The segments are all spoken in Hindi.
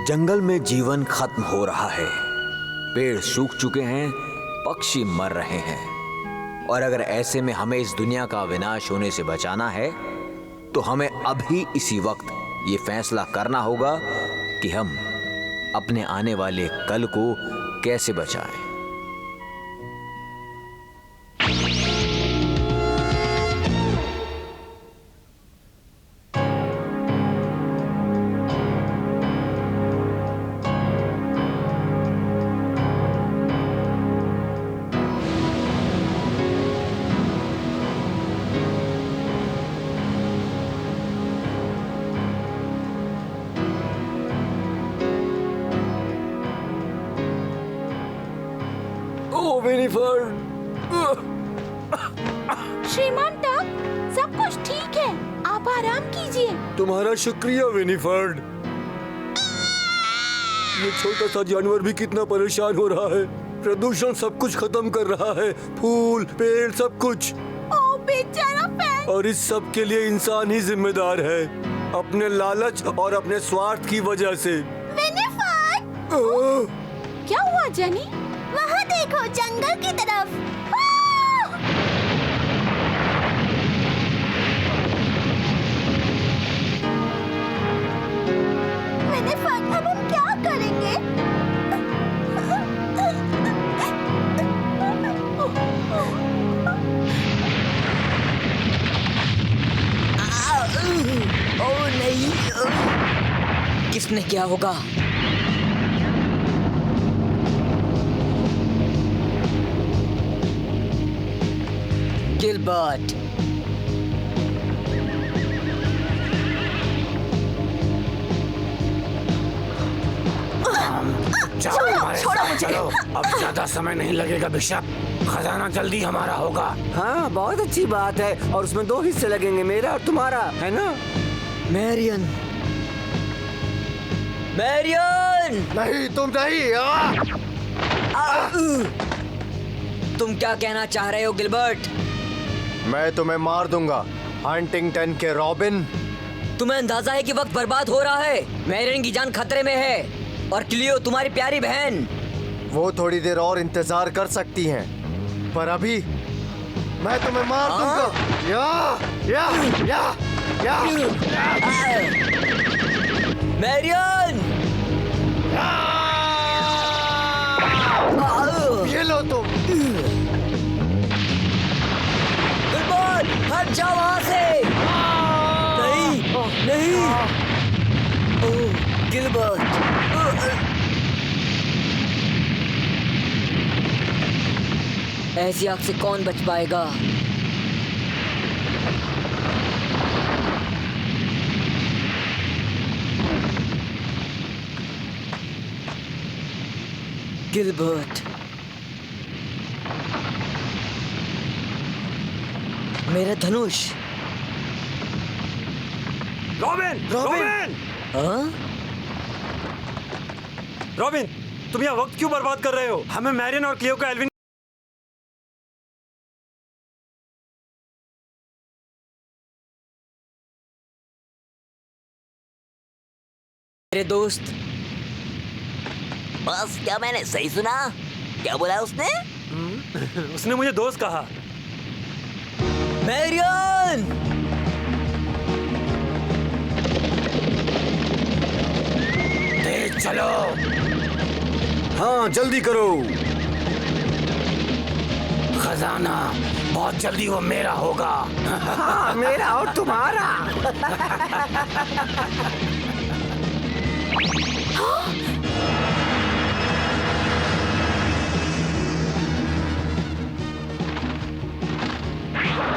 जंगल में जीवन खत्म हो रहा है, पेड़ सूख चुके हैं, पक्षी मर रहे हैं। और अगर ऐसे में हमें इस दुनिया का विनाश होने से बचाना है तो हमें अभी इसी वक्त ये फैसला करना होगा कि हम अपने आने वाले कल को कैसे बचाएं। श्रीमान टक, सब कुछ ठीक है, आप आराम कीजिए। तुम्हारा शुक्रिया विनीफर्ड। ये छोटा सा जानवर भी कितना परेशान हो रहा है। प्रदूषण सब कुछ खत्म कर रहा है, फूल पेड़ सब कुछ। ओ बेचारा फैन। और इस सब के लिए इंसान ही जिम्मेदार है, अपने लालच और अपने स्वार्थ की वजह से। विनीफर्ड! क्या हुआ जेनी? वहाँ देखो, जंगल की तरफ। विनीफर्ड, अब हम क्या करेंगे? ओ नहीं, किसने क्या होगा? गिलबर्ट, छोड़ो मुझे। चलो, अब ज्यादा समय नहीं लगेगा बिशप, खजाना जल्दी हमारा होगा। हाँ, बहुत अच्छी बात है। और उसमें 2 हिस्से लगेंगे, मेरा और तुम्हारा, है ना? Marion, Marion! नहीं, तुम नहीं। तुम क्या कहना चाह रहे हो गिलबर्ट? मैं तुम्हें मार दूंगा, हंटिंगटन के रॉबिन। तुम्हें अंदाजा है कि वक्त बर्बाद हो रहा है। मैरियन की जान खतरे में है और क्लियो तुम्हारी प्यारी बहन। वो थोड़ी देर और इंतजार कर सकती हैं, पर अभी मैं तुम्हें मार दूंगा। या। मैरियन! ये लो तुम। गिलबर्ट, हट जाओ वहां से। नहीं। ओह, गिलबर्ट। ऐसी आग से कौन बच पाएगा? गिलबर्ट, मेरा धनुष। रॉबिन! हाँ? रॉबिन, तुम यहाँ वक्त क्यों बर्बाद कर रहे हो? हमें मैरियन और क्लियो का एल्विन। मेरे दोस्त, बस, क्या मैंने सही सुना? क्या बोला उसने? उसने मुझे दोस्त कहा। मैरियन! तेज चलो। हाँ, जल्दी करो। खजाना बहुत जल्दी वो मेरा होगा। हाँ, मेरा और तुम्हारा।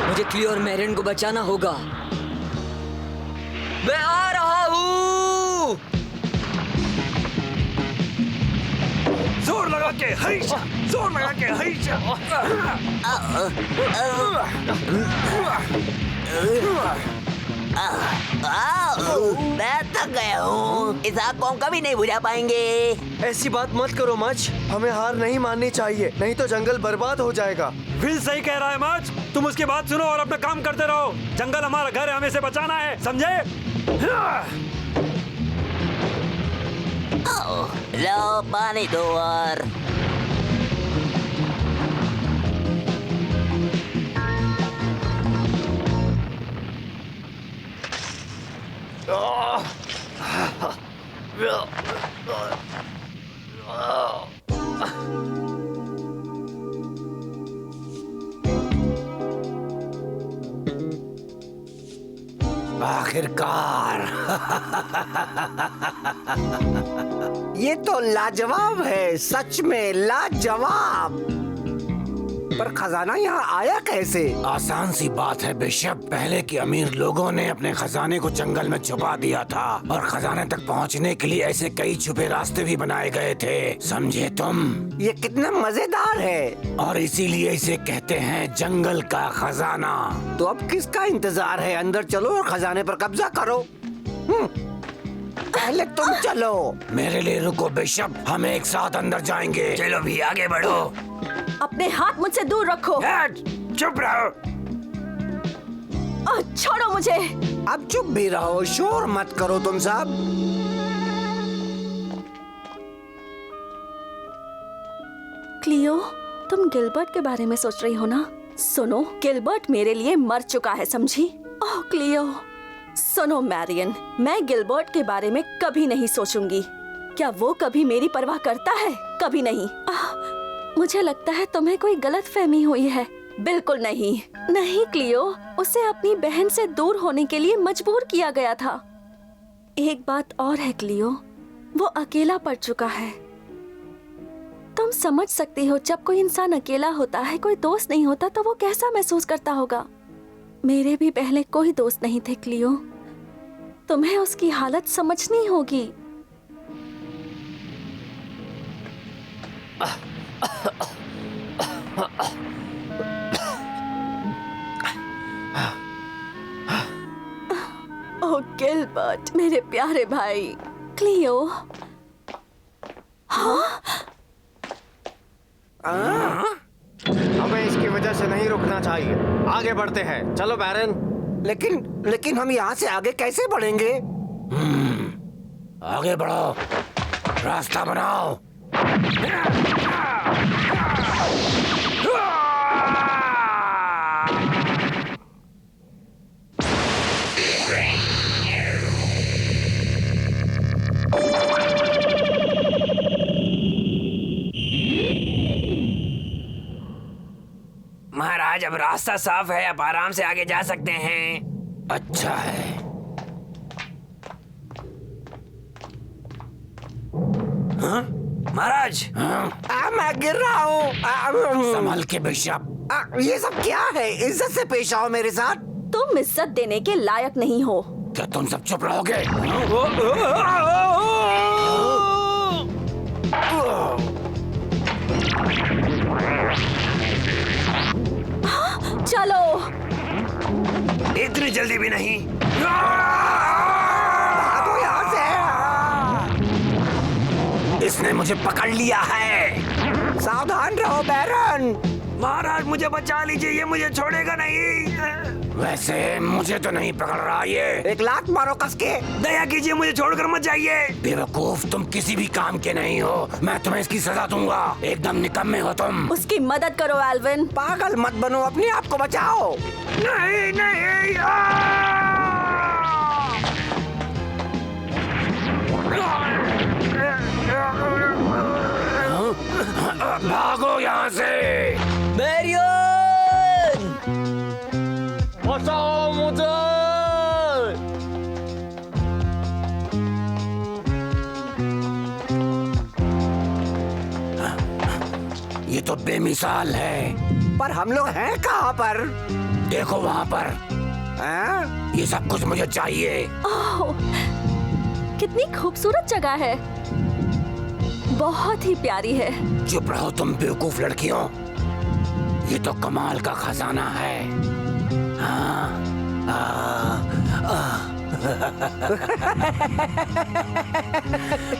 मुझे क्लियो और मैरियन को बचाना होगा। मैं आ रहा हूँ। जोर लगा के हईशा, जोर लगा के हईशा। मैं थक गया हूँ, इस आग को हम कभी नहीं बुझा पाएंगे। ऐसी बात मत करो मच, हमें हार नहीं माननी चाहिए, नहीं तो जंगल बर्बाद हो जाएगा। विल सही कह रहा है मच, तुम उसकी बात सुनो और अपना काम करते रहो। जंगल हमारा घर है, हमें इसे बचाना है, समझे? लो पानी दो और आखिरकार ये तो लाजवाब है, सच में लाजवाब। पर खजाना यहाँ आया कैसे? आसान सी बात है बिशप। पहले के अमीर लोगों ने अपने खजाने को जंगल में छुपा दिया था और खजाने तक पहुँचने के लिए ऐसे कई छुपे रास्ते भी बनाए गए थे, समझे तुम? ये कितना मजेदार है। और इसीलिए इसे कहते हैं जंगल का खजाना। तो अब किसका इंतजार है? अंदर चलो और खजाने पर कब्जा करो। पहले तुम चलो। मेरे लिए रुको बिशप, हम एक साथ अंदर जाएंगे। चलो भी आगे बढ़ो। अपने हाथ मुझसे दूर रखो। चुप रहो। छोड़ो मुझे। अब चुप भी रहो, शोर मत करो तुम सब। क्लियो, तुम गिलबर्ट के बारे में सोच रही हो ना? सुनो, गिलबर्ट मेरे लिए मर चुका है, समझी? ओह क्लियो। सुनो मैरियन, मैं गिलबर्ट के बारे में कभी नहीं सोचूंगी। क्या वो कभी मेरी परवाह करता है? कभी नहीं। मुझे लगता है तुम्हें कोई गलतफहमी हुई है। बिल्कुल नहीं। नहीं क्लियो, उसे अपनी बहन से दूर होने के लिए मजबूर किया गया था। एक बात और है क्लियो, वो अकेला पड़ चुका है। तुम समझ सकती हो, जब कोई इंसान अकेला होता है, कोई दोस्त नहीं होता, तो वो कैसा महसूस करता होगा। मेरे भी पहले कोई दोस्त नहीं थे क्लियो। तुम्हें उसकी हालत समझनी होगी। ओह गिलबर्ट, मेरे प्यारे भाई। क्लियो। हाँ? हमें इसकी वजह से नहीं रुकना चाहिए। आगे बढ़ते हैं, चलो बैरन। लेकिन हम यहाँ से आगे कैसे बढ़ेंगे? आगे बढ़ो, रास्ता बनाओ। महाराज, अब रास्ता साफ है, अब आराम से आगे जा सकते हैं। अच्छा है। हाँ? महाराज। मैं गिर रहा हूँ। संभल के बिशप। ये सब क्या है? इज्जत से पेश आओ मेरे साथ। तुम इज्जत देने के लायक नहीं हो। क्या तुम सब चुप रहोगे? चलो। इतनी जल्दी भी नहीं। भागो यहाँ से। इसने मुझे पकड़ लिया है। सावधान रहो बैरन। महाराज मुझे बचा लीजिए, ये मुझे छोड़ेगा नहीं। वैसे मुझे तो नहीं पकड़ रहा ये। एक लात मारो कसके। दया कीजिए, मुझे छोड़कर मत जाइए। बेवकूफ, तुम किसी भी काम के नहीं हो। मैं तुम्हें इसकी सजा दूंगा। एकदम निकम्मे हो तुम। उसकी मदद करो एल्विन। पागल मत बनो, अपने आप को बचाओ। नहीं नहीं। भागो यहाँ से। मैरियन! बचाओ मुझे। ये तो बेमिसाल है। पर हम लोग हैं कहाँ पर? देखो वहाँ पर। हाँ? ये सब कुछ मुझे चाहिए। ओह, कितनी खूबसूरत जगह है। बहुत ही प्यारी है। चुप रहो तुम बेवकूफ लड़कियों। ये तो कमाल का खजाना है।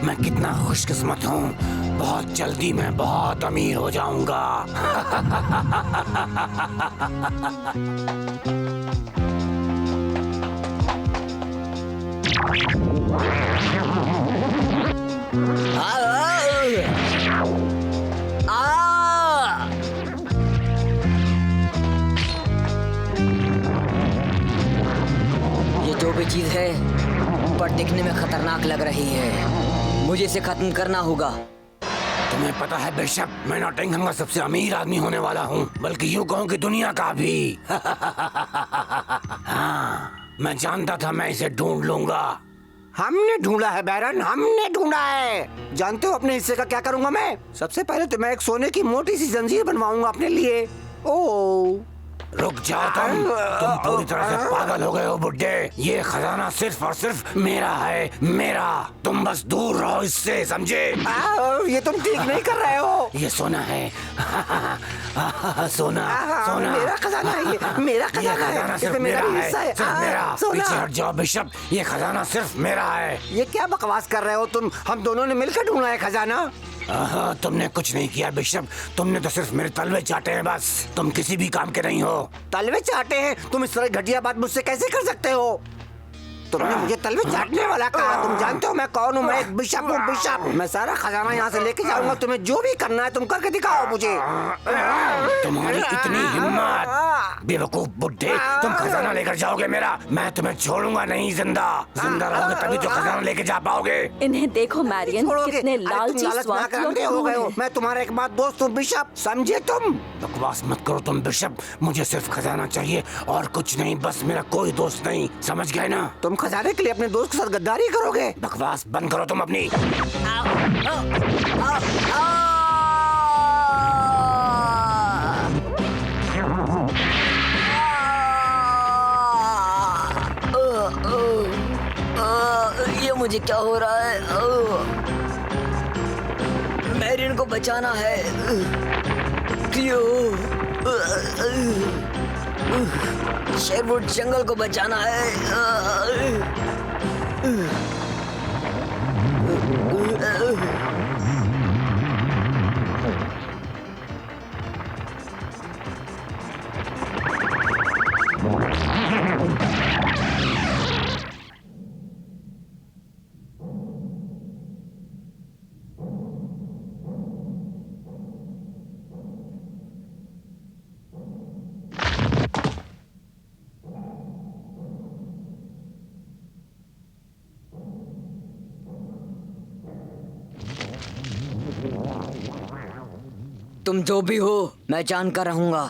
मैं कितना खुशकिस्मत हूँ। बहुत जल्दी मैं बहुत अमीर हो जाऊंगा। ये जो भी चीज है पर दिखने में खतरनाक लग रही है, मुझे इसे खत्म करना होगा। तुम्हें पता है बिशप, मैं नॉटिंघम का सबसे अमीर आदमी होने वाला हूँ, बल्कि यूं कहूँ कि दुनिया का भी। हाँ, मैं जानता था मैं इसे ढूंढ लूंगा। हमने ढूंढा है बैरन, हमने ढूंढा है। जानते हो अपने हिस्से का क्या करूंगा मैं? सबसे पहले तो मैं एक सोने की मोटी सी जंजीर बनवाऊंगा अपने लिए। ओह, रुक जाओ तुम पूरी तरह से पागल हो गए हो बुड्ढे। ये खजाना सिर्फ और सिर्फ मेरा है, मेरा। तुम बस दूर रहो इससे, समझे? ये तुम ठीक नहीं कर रहे हो। ये सोना है। सोना, सोना मेरा खजाना है, ये मेरा ये खजाना खजाना है, सिर्फ इसमें मेरा है, हिस्सा है। सिर्फ मेरा। सोना। पीछे हट जाओ बिशप, ये खजाना सिर्फ मेरा है। ये क्या बकवास कर रहे हो तुम? हम दोनों ने मिलकर ढूंढा है खजाना। तुमने कुछ नहीं किया बिशप, तुमने तो सिर्फ मेरे तलवे चाटे हैं बस। तुम किसी भी काम के नहीं हो। तलवे चाटे हैं? तुम इस तरह घटिया बात मुझसे कैसे कर सकते हो? तुमने मुझे तलवे चाटने वाला कहा। तुम जानते हो मैं कौन हूँ? मैं एक बिशप हूँ, बिशप। मैं सारा खजाना यहाँ से लेके जाऊंगा। तुम्हें जो भी करना है तुम करके दिखाओ मुझे। तुम्हारी इतनी हिम्मत! बेवकूफ बुड्ढे, तुम खजाना लेकर जाओगे मेरा? मैं तुम्हें छोड़ूंगा नहीं। जिंदा रहोगे तभी तो खजाना लेके जा पाओगे। इन्हें देखो मैरियन, कितने लालची स्वार्थी हो गए हो। मैं तुम्हारा एक बात दोस्त हूँ बिशप, समझे तुम? बकवास मत करो तुम बिशप, मुझे सिर्फ खजाना चाहिए और कुछ नहीं, बस मेरा कोई दोस्त नहीं, समझ गए ना? तुम खजाने के लिए अपने दोस्त के साथ गद्दारी करोगे? बकवास बंद करो तुम अपनी। ये मुझे क्या हो रहा है? मैरियन को बचाना है। क्लियो, शेरवुड जंगल को बचाना है। तुम जो भी हो मैं जानकर रहूंगा।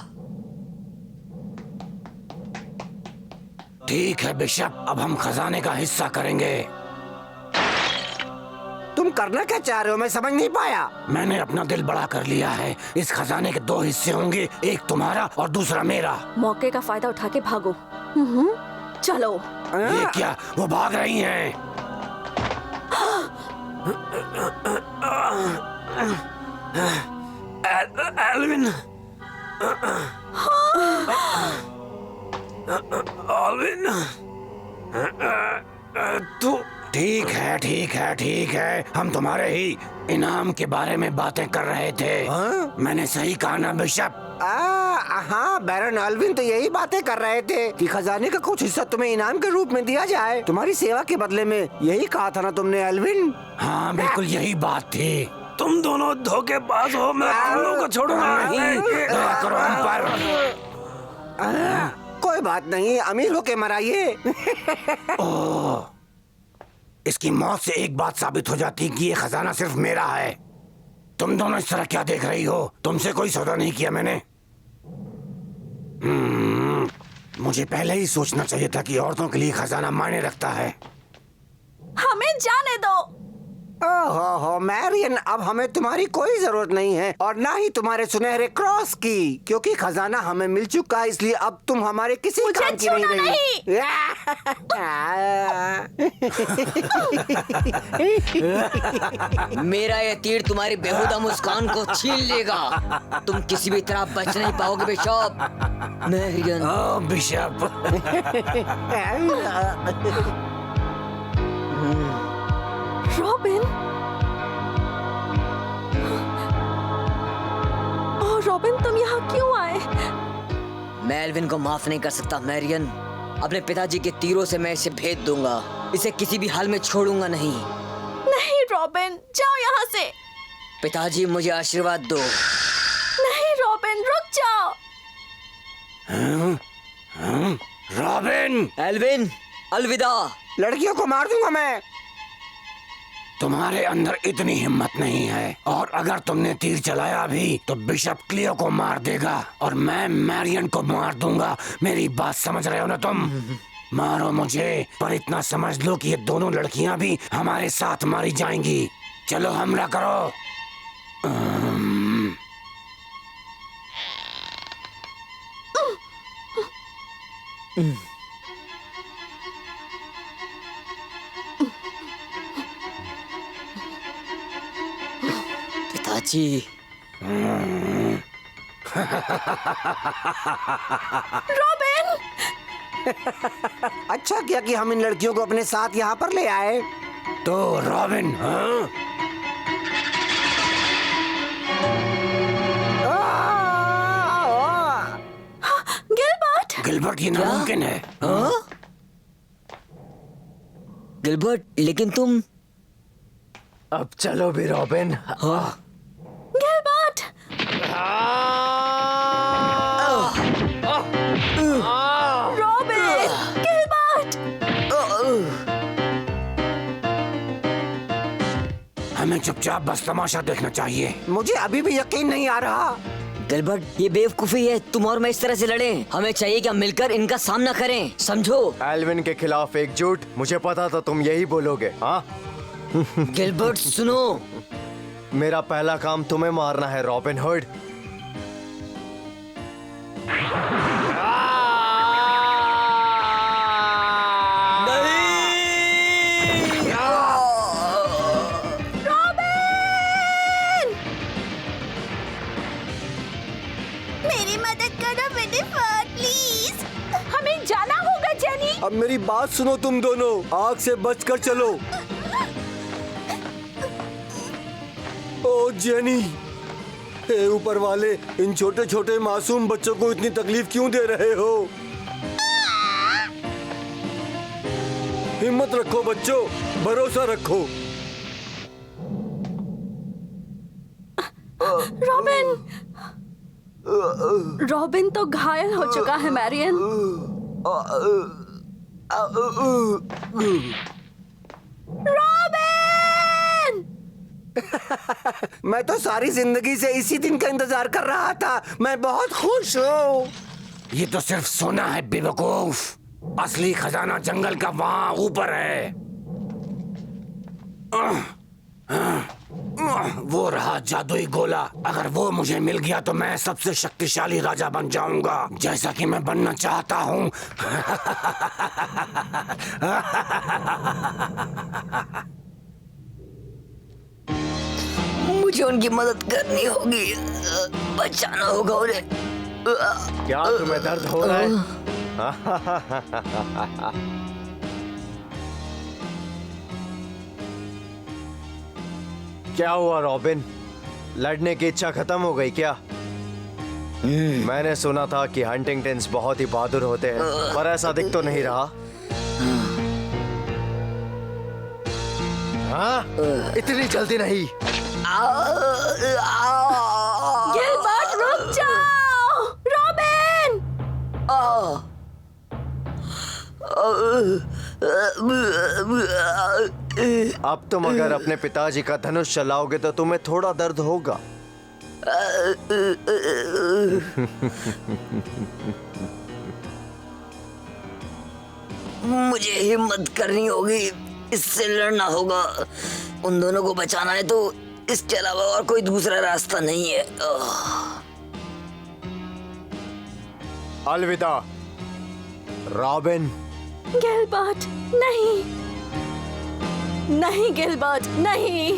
ठीक है बिशप, अब हम खजाने का हिस्सा करेंगे। तुम करना क्या चाह रहे हो? मैं समझ नहीं पाया। मैंने अपना दिल बड़ा कर लिया है। इस खजाने के दो हिस्से होंगे, एक तुम्हारा और दूसरा मेरा। मौके का फायदा उठा के भागो। चलो। ये क्या? वो भाग रही हैं। एल्विन, एल्विन, तू ठीक है, ठीक है, ठीक है। हम तुम्हारे ही इनाम के बारे में बातें कर रहे थे। मैंने सही कहा ना बिशप? हाँ, बैरन एल्विन तो यही बातें कर रहे थे कि खजाने का कुछ हिस्सा तुम्हें इनाम के रूप में दिया जाए, तुम्हारी सेवा के बदले में। यही कहा था ना तुमने एल्विन? हाँ, बिल्कुल यही बात थी। तुम दोनों धोखेबाज हो, मैं तुम लोगों को छोड़ूंगा नहीं। दया करो हम पर। कोई बात नहीं, अमीर होके मराइए। इसकी मौत से एक बात साबित हो जाती कि ये खजाना सिर्फ मेरा है। तुम दोनों इस तरह क्या देख रही हो? तुमसे कोई सौदा नहीं किया मैंने। मुझे पहले ही सोचना चाहिए था कि औरतों के लिए खजाना मायने रखता है। हमें जाने दो। ओहो मैरियन, अब हमें तुम्हारी कोई जरूरत नहीं है और ना ही तुम्हारे सुनहरे क्रॉस की, क्योंकि खजाना हमें मिल चुका है। इसलिए अब तुम हमारे किसी काम की नहीं रही। मेरा ये तीर तुम्हारी बेहुदा मुस्कान को छीन लेगा। तुम किसी भी तरह बच नहीं पाओगे बिशप। मैरियन। बिशप। रॉबिन, ओह रॉबिन, तुम यहाँ क्यों आए? मैं एल्विन को माफ नहीं कर सकता मैरियन। अपने पिताजी के तीरों से मैं इसे भेद दूंगा। इसे किसी भी हाल में छोड़ूंगा नहीं। नहीं रॉबिन, जाओ यहाँ से। पिताजी मुझे आशीर्वाद दो। नहीं रॉबिन, रुक जाओ। रॉबिन, एल्विन, अलविदा। लड़कियों को मार दूंगा मैं। तुम्हारे अंदर इतनी हिम्मत नहीं है, और अगर तुमने तीर चलाया भी तो बिशप क्लियो को मार देगा और मैं मैरियन को मार दूंगा। मेरी बात समझ रहे हो ना तुम? मारो मुझे, पर इतना समझ लो कि ये दोनों लड़कियां भी हमारे साथ मारी जाएंगी। चलो हमला करो। पिताजी। रॉबिन, अच्छा किया कि हम इन लड़कियों को अपने साथ यहाँ पर ले आए। तो रॉबिन, हाँ? गिलबर्ट। गिलबर्ट, ये नामुमकिन है। हाँ? गिलबर्ट, लेकिन तुम। अब चलो भी रॉबिन। हाँ? Gilbert, robin, Gilbert. हमें चुपचाप बस तमाशा देखना चाहिए। मुझे अभी भी यकीन नहीं आ रहा। गिलबर्ट, ये बेवकूफी है। तुम और मैं इस तरह से लड़ें। हमें चाहिए कि हम मिलकर इनका सामना करें, समझो? एल्विन के खिलाफ एकजुट। मुझे पता था तुम यही बोलोगे। हाँ, गिलबर्ट सुनो। मेरा पहला काम तुम्हें मारना है रॉबिन हुड। मेरी मदद करो विनिफर, प्लीज। हमें जाना होगा जेनी। अब मेरी बात सुनो तुम दोनों, आग से बचकर चलो। ओ जेनी, हे ऊपर वाले, इन छोटे छोटे मासूम बच्चों को इतनी तकलीफ क्यों दे रहे हो? हिम्मत रखो बच्चों, भरोसा रखो। रॉबिन, रॉबिन तो घायल हो चुका है मैरियन। रॉबिन! मैं तो सारी जिंदगी से इसी दिन का इंतजार कर रहा था। मैं बहुत खुश हूँ। ये तो सिर्फ सोना है बेवकूफ। असली खजाना जंगल का वहां ऊपर है। वो रहा जादुई गोला। अगर वो मुझे मिल गया तो मैं सबसे शक्तिशाली राजा बन जाऊंगा, जैसा कि मैं बनना चाहता हूँ। मुझे उनकी मदद करनी होगी, बचाना होगा उन्हें। क्या तुम्हें दर्द हो रहा है? क्या हुआ रॉबिन? लड़ने की इच्छा खत्म हो गई क्या? मैंने सुना था कि हंटिंगटन्स बहुत ही बहादुर होते हैं, पर ऐसा दिख तो नहीं रहा। हाँ? इतनी जल्दी नहीं। गिलबर्ट, रुक जाओ। रॉबिन! अब तुम अगर अपने पिताजी का धनुष चलाओगे तो तुम्हें थोड़ा दर्द होगा। मुझे हिम्मत करनी होगी, इससे लड़ना होगा। उन दोनों को बचाना है तो इसके अलावा और कोई दूसरा रास्ता नहीं है। अलविदा रॉबिन। गिलबर्ट, नहीं। नहीं गिलबर्ट, नहीं।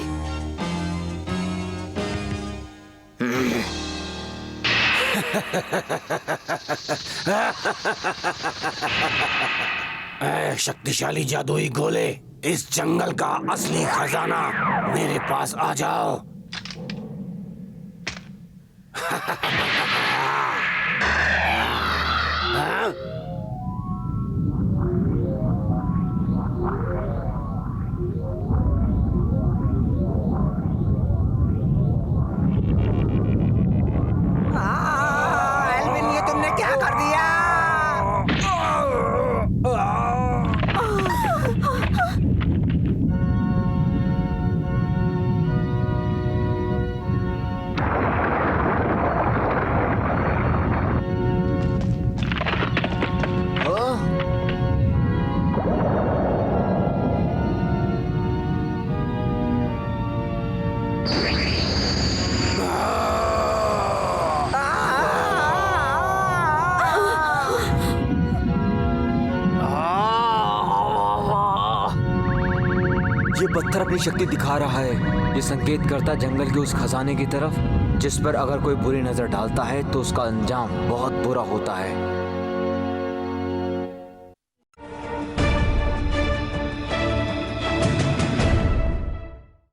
ऐ शक्तिशाली जादुई गोले, इस जंगल का असली खजाना, मेरे पास आ जाओ। हाँ? पत्थर अपनी शक्ति दिखा रहा है। ये संकेत करता है जंगल के उस खजाने की तरफ जिस पर अगर कोई बुरी नजर डालता है तो उसका अंजाम बहुत बुरा होता है।